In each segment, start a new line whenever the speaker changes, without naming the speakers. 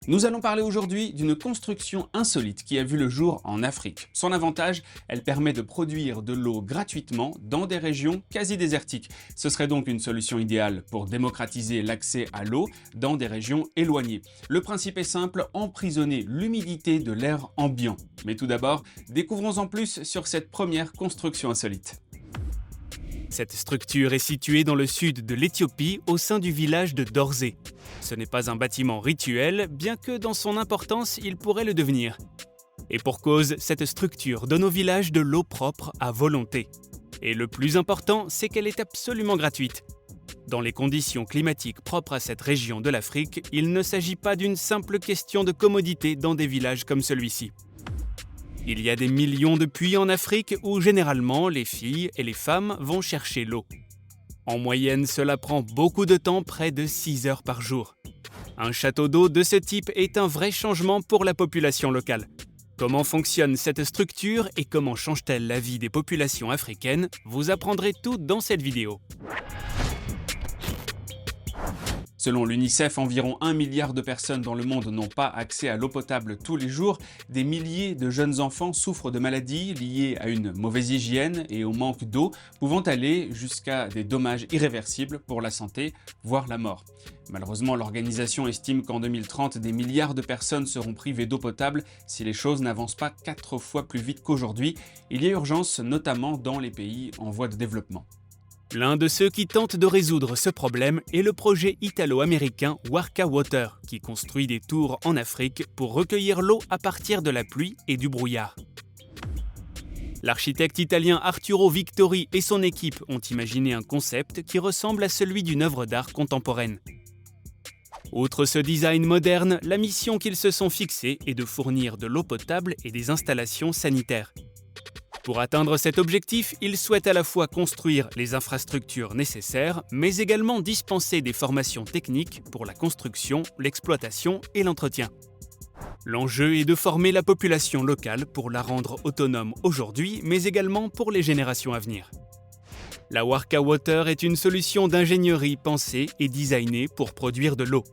Nous allons parler aujourd'hui d'une construction insolite qui a vu le jour en Afrique. Son avantage, elle permet de produire de l'eau gratuitement dans des régions quasi désertiques. Ce serait donc une solution idéale pour démocratiser l'accès à l'eau dans des régions éloignées. Le principe est simple, emprisonner l'humidité de l'air ambiant. Mais tout d'abord, découvrons en plus sur cette première construction insolite.
Cette structure est située dans le sud de l'Éthiopie, au sein du village de Dorzé. Ce n'est pas un bâtiment rituel, bien que dans son importance, il pourrait le devenir. Et pour cause, cette structure donne au village de l'eau propre à volonté. Et le plus important, c'est qu'elle est absolument gratuite. Dans les conditions climatiques propres à cette région de l'Afrique, il ne s'agit pas d'une simple question de commodité dans des villages comme celui-ci. Il y a des millions de puits en Afrique où généralement les filles et les femmes vont chercher l'eau. En moyenne, cela prend beaucoup de temps, près de 6 heures par jour. Un château d'eau de ce type est un vrai changement pour la population locale. Comment fonctionne cette structure et comment change-t-elle la vie des populations africaines? Vous apprendrez tout dans cette vidéo.
Selon l'UNICEF, environ 1 milliard de personnes dans le monde n'ont pas accès à l'eau potable tous les jours. Des milliers de jeunes enfants souffrent de maladies liées à une mauvaise hygiène et au manque d'eau, pouvant aller jusqu'à des dommages irréversibles pour la santé, voire la mort. Malheureusement, l'organisation estime qu'en 2030, des milliards de personnes seront privées d'eau potable si les choses n'avancent pas 4 fois plus vite qu'aujourd'hui. Il y a urgence, notamment dans les pays en voie de développement.
L'un de ceux qui tentent de résoudre ce problème est le projet italo-américain Warka Water, qui construit des tours en Afrique pour recueillir l'eau à partir de la pluie et du brouillard. L'architecte italien Arturo Victori et son équipe ont imaginé un concept qui ressemble à celui d'une œuvre d'art contemporaine. Outre ce design moderne, la mission qu'ils se sont fixée est de fournir de l'eau potable et des installations sanitaires. Pour atteindre cet objectif, ils souhaitent à la fois construire les infrastructures nécessaires, mais également dispenser des formations techniques pour la construction, l'exploitation et l'entretien. L'enjeu est de former la population locale pour la rendre autonome aujourd'hui, mais également pour les générations à venir. La Warka Water est une solution d'ingénierie pensée et designée pour produire de l'eau.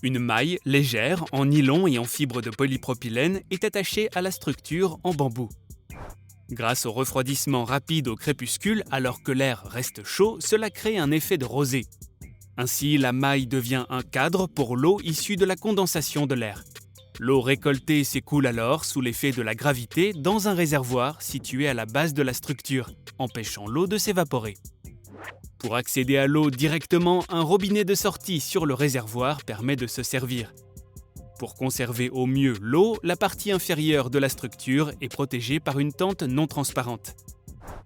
Une maille légère, en nylon et en fibre de polypropylène, est attachée à la structure en bambou. Grâce au refroidissement rapide au crépuscule, alors que l'air reste chaud, cela crée un effet de rosée. Ainsi, la maille devient un cadre pour l'eau issue de la condensation de l'air. L'eau récoltée s'écoule alors, sous l'effet de la gravité, dans un réservoir situé à la base de la structure, empêchant l'eau de s'évaporer. Pour accéder à l'eau directement, un robinet de sortie sur le réservoir permet de se servir. Pour conserver au mieux l'eau, la partie inférieure de la structure est protégée par une tente non transparente.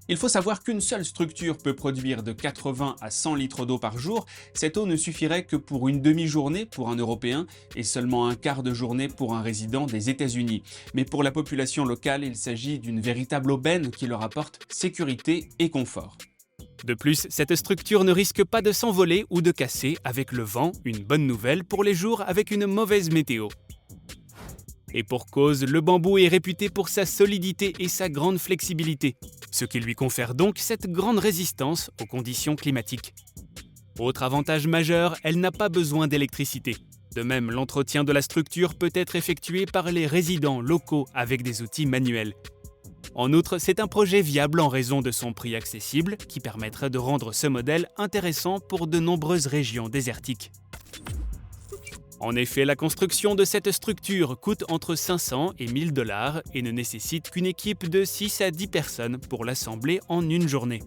Il faut savoir qu'une seule structure peut produire de 80 à 100 litres d'eau par jour. Cette eau ne suffirait que pour une demi-journée pour un Européen et seulement un quart de journée pour un résident des États-Unis. Mais pour la population locale, il s'agit d'une véritable aubaine qui leur apporte sécurité et confort.
De plus, cette structure ne risque pas de s'envoler ou de casser avec le vent, une bonne nouvelle pour les jours avec une mauvaise météo. Et pour cause, le bambou est réputé pour sa solidité et sa grande flexibilité, ce qui lui confère donc cette grande résistance aux conditions climatiques. Autre avantage majeur, elle n'a pas besoin d'électricité. De même, l'entretien de la structure peut être effectué par les résidents locaux avec des outils manuels. En outre, c'est un projet viable en raison de son prix accessible qui permettrait de rendre ce modèle intéressant pour de nombreuses régions désertiques. En effet, la construction de cette structure coûte entre 500 et 1000 $ et ne nécessite qu'une équipe de 6 à 10 personnes pour l'assembler en une journée.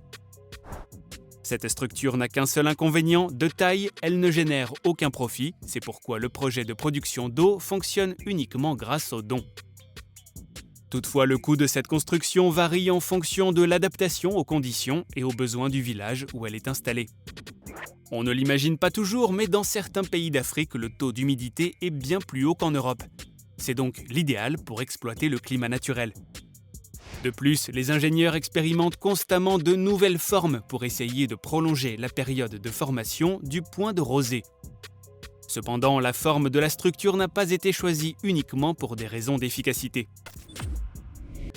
Cette structure n'a qu'un seul inconvénient, de taille, elle ne génère aucun profit, c'est pourquoi le projet de production d'eau fonctionne uniquement grâce aux dons. Toutefois, le coût de cette construction varie en fonction de l'adaptation aux conditions et aux besoins du village où elle est installée. On ne l'imagine pas toujours, mais dans certains pays d'Afrique, le taux d'humidité est bien plus haut qu'en Europe. C'est donc l'idéal pour exploiter le climat naturel. De plus, les ingénieurs expérimentent constamment de nouvelles formes pour essayer de prolonger la période de formation du point de rosée. Cependant, la forme de la structure n'a pas été choisie uniquement pour des raisons d'efficacité.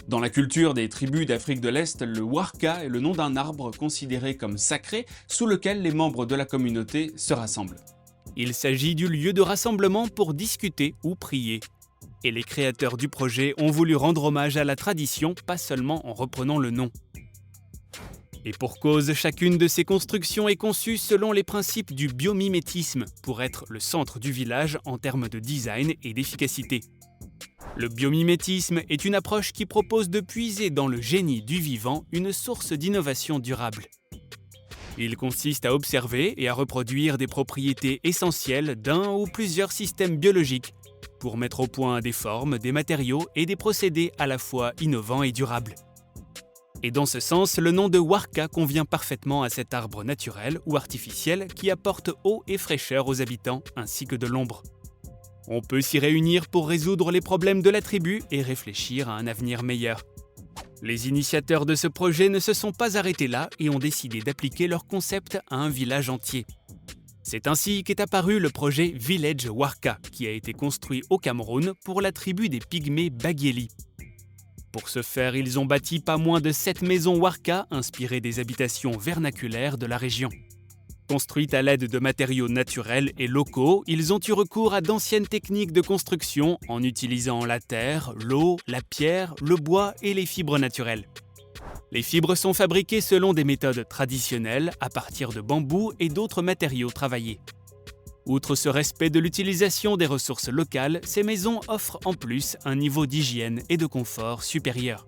Dans la culture des tribus d'Afrique de l'Est, le warka est le nom d'un arbre considéré comme sacré sous lequel les membres de la communauté se rassemblent.
Il s'agit du lieu de rassemblement pour discuter ou prier. Et les créateurs du projet ont voulu rendre hommage à la tradition, pas seulement en reprenant le nom. Et pour cause, chacune de ces constructions est conçue selon les principes du biomimétisme pour être le centre du village en termes de design et d'efficacité. Le biomimétisme est une approche qui propose de puiser dans le génie du vivant une source d'innovation durable. Il consiste à observer et à reproduire des propriétés essentielles d'un ou plusieurs systèmes biologiques pour mettre au point des formes, des matériaux et des procédés à la fois innovants et durables. Et dans ce sens, le nom de Warka convient parfaitement à cet arbre naturel ou artificiel qui apporte eau et fraîcheur aux habitants ainsi que de l'ombre. On peut s'y réunir pour résoudre les problèmes de la tribu et réfléchir à un avenir meilleur. Les initiateurs de ce projet ne se sont pas arrêtés là et ont décidé d'appliquer leur concept à un village entier. C'est ainsi qu'est apparu le projet Village Warka, qui a été construit au Cameroun pour la tribu des pygmées Bagéli. Pour ce faire, ils ont bâti pas moins de 7 maisons Warka inspirées des habitations vernaculaires de la région. Construites à l'aide de matériaux naturels et locaux, ils ont eu recours à d'anciennes techniques de construction en utilisant la terre, l'eau, la pierre, le bois et les fibres naturelles. Les fibres sont fabriquées selon des méthodes traditionnelles à partir de bambou et d'autres matériaux travaillés. Outre ce respect de l'utilisation des ressources locales, ces maisons offrent en plus un niveau d'hygiène et de confort supérieur.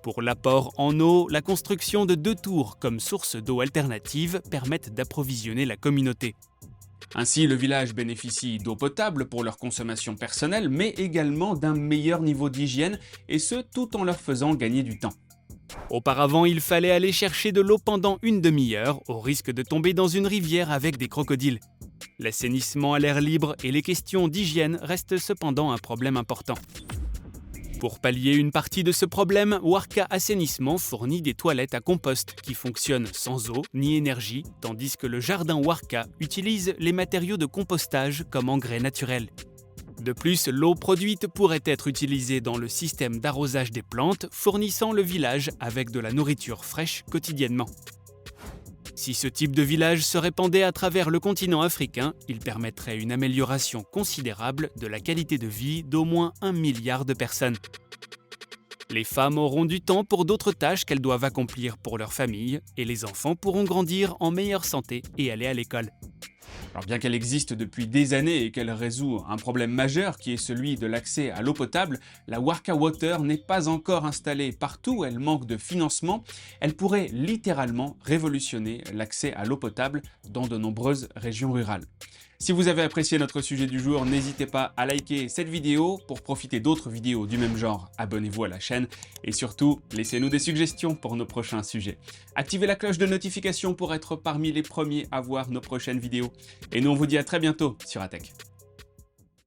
Pour l'apport en eau, la construction de 2 tours comme source d'eau alternative permettent d'approvisionner la communauté.
Ainsi, le village bénéficie d'eau potable pour leur consommation personnelle, mais également d'un meilleur niveau d'hygiène, et ce tout en leur faisant gagner du temps.
Auparavant, il fallait aller chercher de l'eau pendant une demi-heure, au risque de tomber dans une rivière avec des crocodiles. L'assainissement à l'air libre et les questions d'hygiène restent cependant un problème important. Pour pallier une partie de ce problème, Warka Assainissement fournit des toilettes à compost qui fonctionnent sans eau ni énergie, tandis que le jardin Warka utilise les matériaux de compostage comme engrais naturels. De plus, l'eau produite pourrait être utilisée dans le système d'arrosage des plantes, fournissant le village avec de la nourriture fraîche quotidiennement. Si ce type de village se répandait à travers le continent africain, il permettrait une amélioration considérable de la qualité de vie d'au moins 1 milliard de personnes. Les femmes auront du temps pour d'autres tâches qu'elles doivent accomplir pour leur famille, et les enfants pourront grandir en meilleure santé et aller à l'école.
Alors bien qu'elle existe depuis des années et qu'elle résout un problème majeur qui est celui de l'accès à l'eau potable, la Warka Water n'est pas encore installée partout, elle manque de financement. Elle pourrait littéralement révolutionner l'accès à l'eau potable dans de nombreuses régions rurales. Si vous avez apprécié notre sujet du jour, n'hésitez pas à liker cette vidéo. Pour profiter d'autres vidéos du même genre, abonnez-vous à la chaîne et surtout, laissez-nous des suggestions pour nos prochains sujets. Activez la cloche de notification pour être parmi les premiers à voir nos prochaines vidéos. Et nous on vous dit à très bientôt sur Atech.